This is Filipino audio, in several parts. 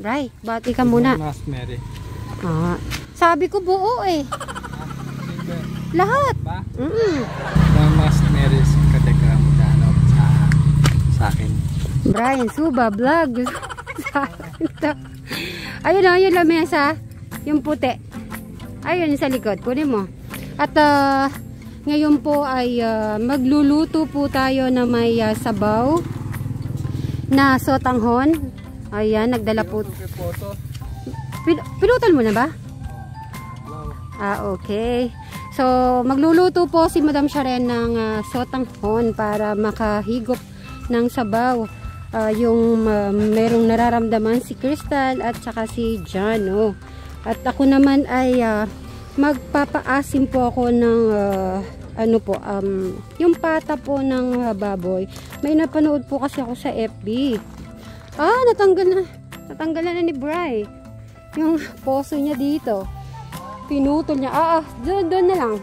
Bray, bati ka muna. Mas Mary. Ah, sabi ko buo eh. Lahat. Ba? Mas Mary Kategram sa akin. Brian Suba vlog. Ayun o, yung lamesa. Yung puti. Ayun sa likod. Kunin mo. At ngayon po ay magluluto po tayo na may sabaw na sotanghon. Ayan, nagdala po. Pinutal mo na ba? Okay. So, magluluto po si Madam Sharen ng sotanghon para makahigop ng sabaw. Yung merong nararamdaman si Crystal at saka si Jano. At ako naman ay magpapaasim po ako ng yung pata po ng baboy. May napanood po kasi ako sa FB. Natanggal na ni Bry yung poso niya dito. Pinutol niya. Doon na lang.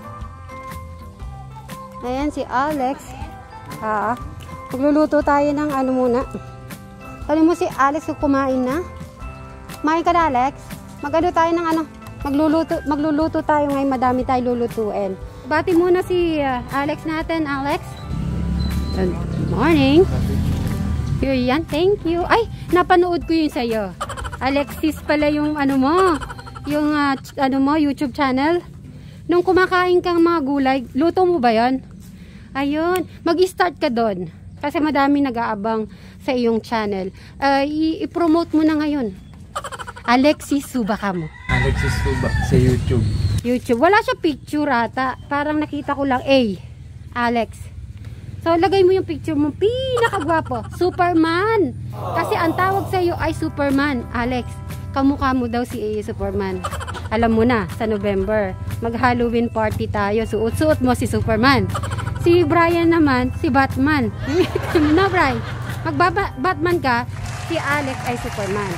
Ayan si Alex. Magluluto tayo ng ano muna. Sabi mo si Alex kumain na. Kumain ka na, Alex? Magano tayo ng ano? Magluluto tayo ngayon. Madami tayo lulutuin. Bati muna si Alex natin. Alex? Good morning. Yan, thank you. Ay, napanood ko yun sa'yo. Alexis pala yung ano mo. Yung YouTube channel. Nung kumakain kang mga gulay, luto mo ba yun? Ayun, mag-start ka doon. Kasi madami nag-aabang sa iyong channel. I-promote mo na ngayon. Alexis Suba ka mo. Alexis Suba sa YouTube. YouTube. Wala siya picture ata. Parang nakita ko lang Alex. So, lagay mo yung picture mo. Pinakagwapo. Superman. Kasi ang tawag sa iyo ay Superman. Alex, kamukha mo daw si Superman. Alam mo na, sa November, mag-Halloween party tayo. Suot-suot mo si Superman. Si Brian naman, si Batman. Na, Brian? Mag-Batman ka, si Alex ay Superman.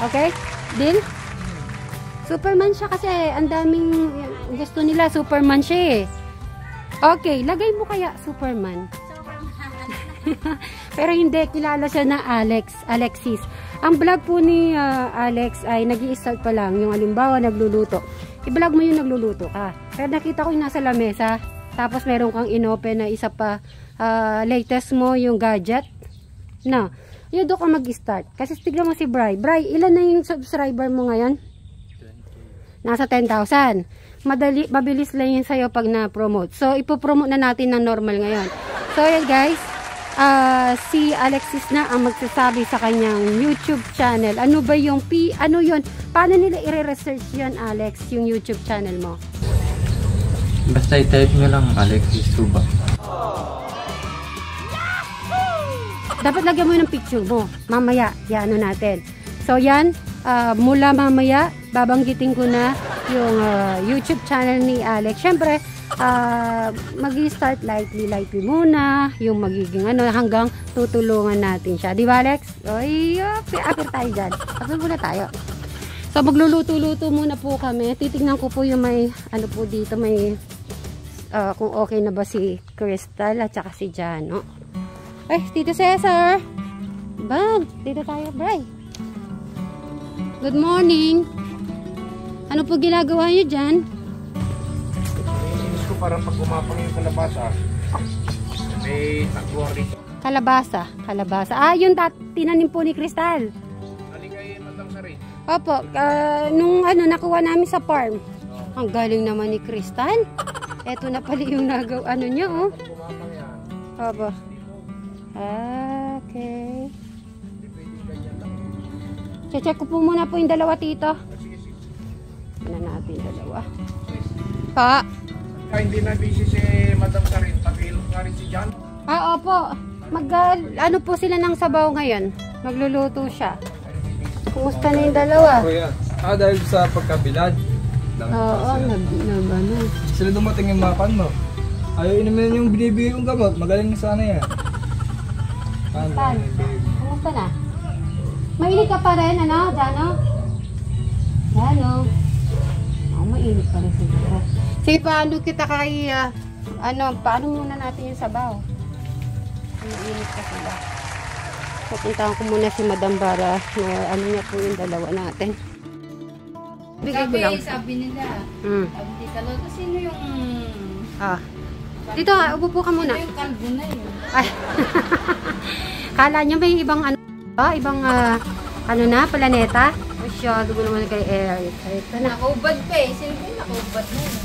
Okay? Deal? Superman siya kasi ang daming gusto nila. Superman siya eh. Okay, lagay mo kaya Superman. Pero hindi, kilala siya na Alexis. Ang vlog po ni Alex ay nag-i-start pa lang. Yung halimbawa, nagluluto. I-vlog mo yung nagluluto ka. Pero nakita ko yung nasa lamesa. Tapos meron kang inopen na isa pa latest mo yung gadget. No, yun doon ka mag-start. Kasi tignan mo si Bry. Bry, ilan na yung subscriber mo ngayon? Nasa 10,000. Mabilis lang yun sa'yo pag na-promote. So, ipopromote na natin ng normal ngayon. So, yan guys. Si Alexis na ang magsasabi sa kanyang YouTube channel. Ano ba yung ano yun? Paano nila i-research yun, Alex, yung YouTube channel mo? Basta i-type nyo lang Alexis Suba. Dapat lagyan mo ng picture mo. Mamaya, yan natin. So, yan. Mula mamaya, babanggitin ko na yung YouTube channel ni Alex. Syempre, mag-i-start lightly muna, yung magiging hanggang tutulungan natin siya. Di ba, Alex? Oy, apir tayo dyan. Apir muna tayo. So, magluluto-luto muna po kami. Titignan ko po yung may, po dito, may, kung okay na ba si Crystal at saka si Jano. Ay, Tito Cesar! Bag, dito tayo, Bray. Good morning! Ano po ginagawa niyo dyan? Inis ko parang pag umapang yung kalabasa. May taguan rito. Kalabasa. Yung tinanim po ni Crystal. Naligay Madam Sharen. Opo, nung nakuha namin sa farm. Ang galing naman ni Crystal. Eto na pala yung nagawa niya, oh. Umapang yan. Opo. Okay. Check ko po muna po yung dalawa, tito. Ano natin dalawa. Pa. Hindi na busy si Madam Sharen. Pag-ilog nga rin si John. Opo. Ano po sila ng sabaw ngayon? Magluluto siya. Kumusta na yung dalawa? Dahil sa pagkabilad. Oo, nagano. Sila dumating yung mapan mo. Ayaw inumin yung binibigay kong gamot. Magaling sana yan. Kumusta na? Mainit ka pa rin, Jano? Jano? Mainit pa rin siguro. Sige, paano kita paano muna natin yung sabaw? Mainit ka sila. Papuntahan ko muna si Madam para ano niya po yung dalawa natin. Bigay ko lang. Sabi nila, sabi Tita Lola, sino yung... Dito, upo po ka muna. Sino yung kalbo na yun? Ay. Kala niya may ibang ano, ibang ano na, planeta. Masyado mo naman kay Eric. Ito na. Nakaubad pa eh. Sino yung nakaubad na yun?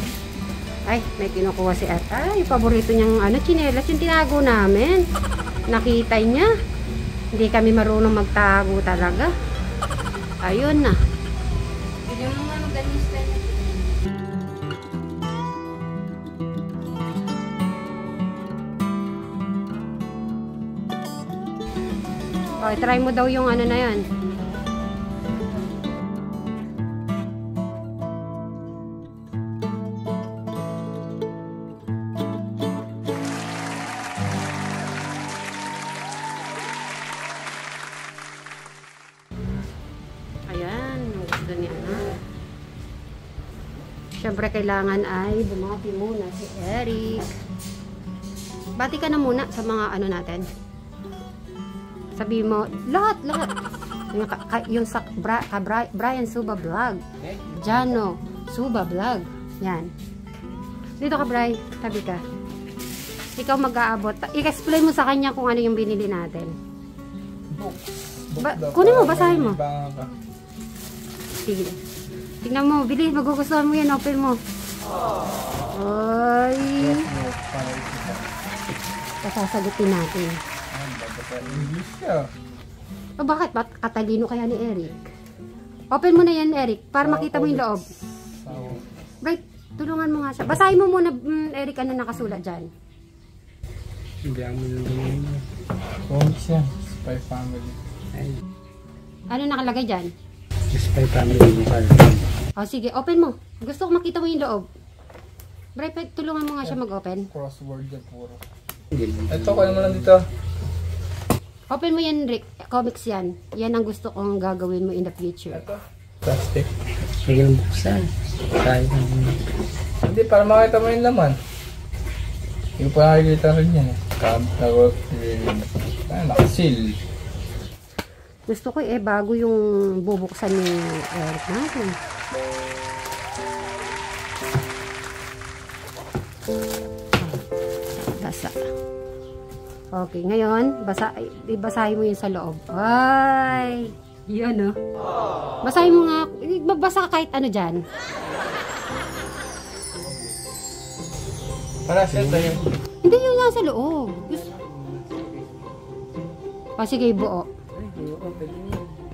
Ay, may kinukuha si At. Ay, yung paborito niyang ano, chinelas yung tinago namin. Nakita niya. Hindi kami marunong magtago talaga. Ayun na. Bigyan mo nga magaling style. Okay, try mo daw yung ano na yan. Ayan, gusto niya na. Siyempre, kailangan ay bumati muna si Eric. Bati ka na muna sa mga ano natin. Sabi mo, lahat. Yung sa Brian Suba Vlog. Jano Suba Vlog. Yan. Dito ka, Bri. Tabi ka. Ikaw mag-aabot. I-explain mo sa kanya kung ano yung binili natin. Kunin mo, basahin mo. Sige. Tingnan mo, bilis. Magugustuhan mo yan. Open mo. Ay. Sasagutin natin. English ka. O bakit? Ba't katalino kaya ni Eric? Open mo na yan, Eric, para makita mo yung loob. Right, tulungan mo nga siya. Basahin mo muna, Eric, ano nakasulat dyan. Hindi mo naman. Comics yan. Spy Family. Ano nakalagay dyan? Spy Family. O sige, open mo. Gusto ko makita mo yung loob. Right, tulungan mo nga siya mag-open. Crossword yan puro. Ito, kaya mo lang dito. Open mo yan, Rick. Comics yan. Yan ang gusto kong gagawin mo in the future. Ito. Plastic. Sige lang buksan. Hindi, para makita mo yung laman. Hindi ko pa nakikita rin yan eh. Nakasil. Gusto ko bago yung bubuksan ni Eric natin. Basa. Okay, ngayon, basahin mo yun sa loob. Ay! Yun, basahin mo nga. Magbasa ka kahit ano dyan. Para siya tayo. Hindi yun nga sa loob. O, sige, buo.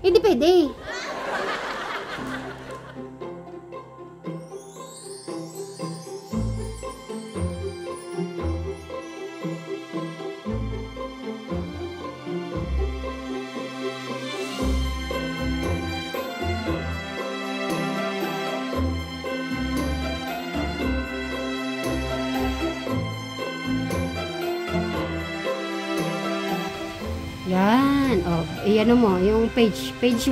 Hindi pwede. Yan. O, iyan mo, yung page 1.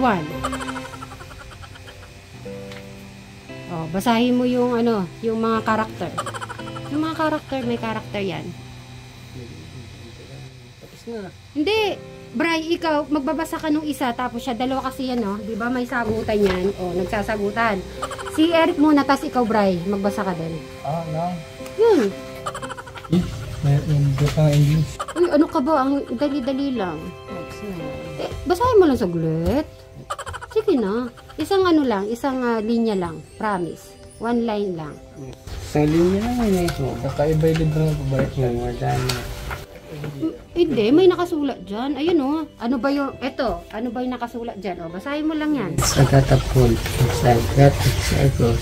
O, basahin mo yung ano, yung mga karakter. Yung mga karakter, may karakter yan. Tapos na. Hindi. Bray, ikaw, magbabasa ka nung isa, tapos siya, dalawa kasi yan, no? Di ba may sagutan yan? O, nagsasagutan. Si Eric muna, tas ikaw, Bray, magbasa ka din. Lang. Yun. May buka ng English. Uy, ano ka ba? Ang dali-dali lang. Basahin mo lang saglit. Sige na. Isang ano lang, isang linya lang. Promise. One line lang. Sa linya naman eh. Kakaiba yung libro ng pabalik niya. Madami. Hindi, may nakasulat dyan. Ayun o. Ano ba yung, eto, ano ba yung nakasulat dyan? O, basahin mo lang yan. Sa katapon. Sa gatos.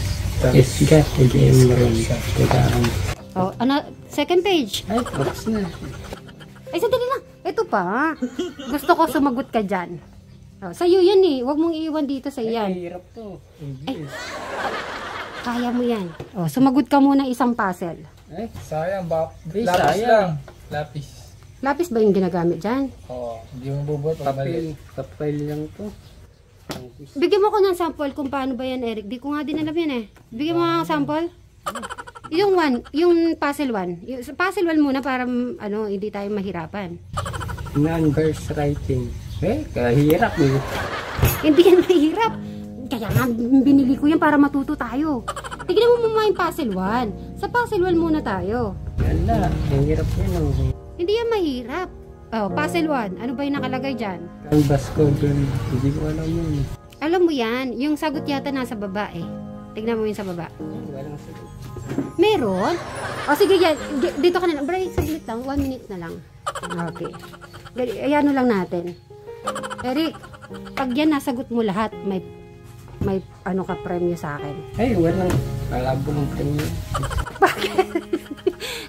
Isgat. Hindi mo rin. O, ano, second page. Ay, tapos na. Ay, sandali lang. Ito pa. Gusto ko sumagot ka dyan. O, sa'yo yan eh. Huwag mong iiwan dito sa iyan. Hirap to. Ay, kaya mo yan. O, sumagot ka muna isang puzzle. Ay, Sayang, Ay, lapis sayang. lang. Lapis. Lapis ba yung ginagamit dyan? Oo, hindi mo bubot. kapil lang to. Bigyan mo ko ng sample kung paano ba yan, Eric. Di ko nga din alam yan eh. Bigyan mo nga ng sample. Yung puzzle 1. Yung puzzle 1 muna para ano, hindi tayo mahirapan. Non-verse writing. Kahirap eh. Hindi yan mahirap. Kaya nga, binili ko yan para matuto tayo. Tignan mo muna yung puzzle 1. Sa puzzle 1 muna tayo. Wala, hirap yan oh. Hindi yan mahirap. Oh, puzzle 1. Ano ba yung nakalagay dyan? Canvas cover, hindi ko alam yun. Alam mo yan, yung sagot yata nasa baba eh. Tignan mo yung sa baba. Walang sagot. Meron? O sige yan, dito ka na lang. Bray, saglit lang, 1 minute na lang. Okay. Ayan lang natin. Eric, pag yan nasagot mo lahat, may ano ka premyo sa akin. Ay, walang kalabo ng premyo.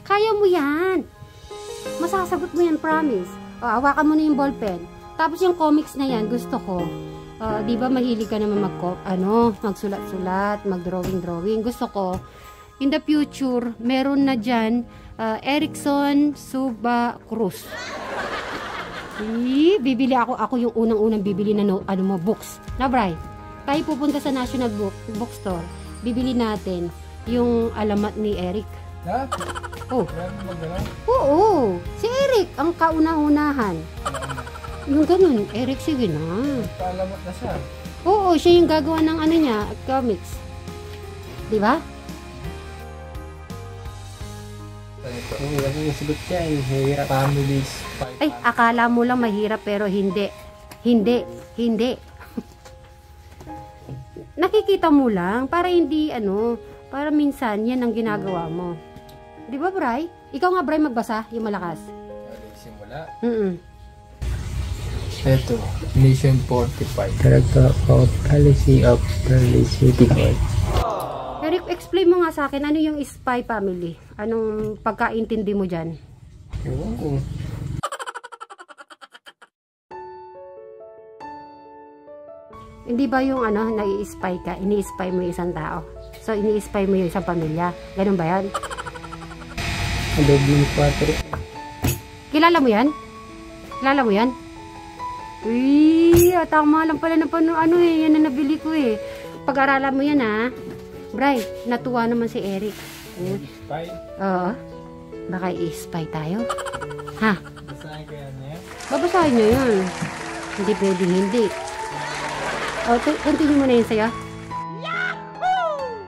Kaya mo yan. Masasagot mo yan, promise. O, hawakan mo na yung ballpen. Tapos yung comics na yan, gusto ko. Di ba mahilig ka naman magsulat-sulat, mag-drawing. Gusto ko, in the future, meron na dyan, Erickson Suba Cruz. Bibili ako yung unang-unang bibili na books. Na, Bri, tayo pupunta sa National Bookstore. Bibili natin yung alamat ni Eric. Ha? Oh. Meron magdala? Oo. Si Eric ang kauna-unahan. Yung ganun, Eric, sige na. Paalamat na siya. Oo, siya yung gagawa ng ano niya, comics. Di ba? Walang sagot yan, hirap. Families. Ay, akala mo lang mahirap pero hindi. Hindi. Nakikita mo lang para hindi para minsan yan ang ginagawa mo. Di ba, Bray? Ikaw nga, Bray, magbasa yung malakas. Simula. Ito, Nation 45. Character of Policy of Early City Board. Eric, explain mo nga sa akin, ano yung spy family? Anong pagkaintindi mo dyan? Ewan ko. Hindi ba yung nai-spy ka, ini-spy mo yung isang tao? So, ini-spy mo yung isang pamilya. Ganun ba yan? Loob ng 4. Kilala mo yan? Kilala mo yan? Uy, tama lang pala na yan na nabili ko eh. Pag-aralan mo yan ha. Bray, natuwa naman si Eric. Spy? Oo. Baka i-spy tayo? Ha? Basahin ko yan niya. Babasahin nyo yun. Hindi pwedeng hindi. O, continue mo na yun sa'yo.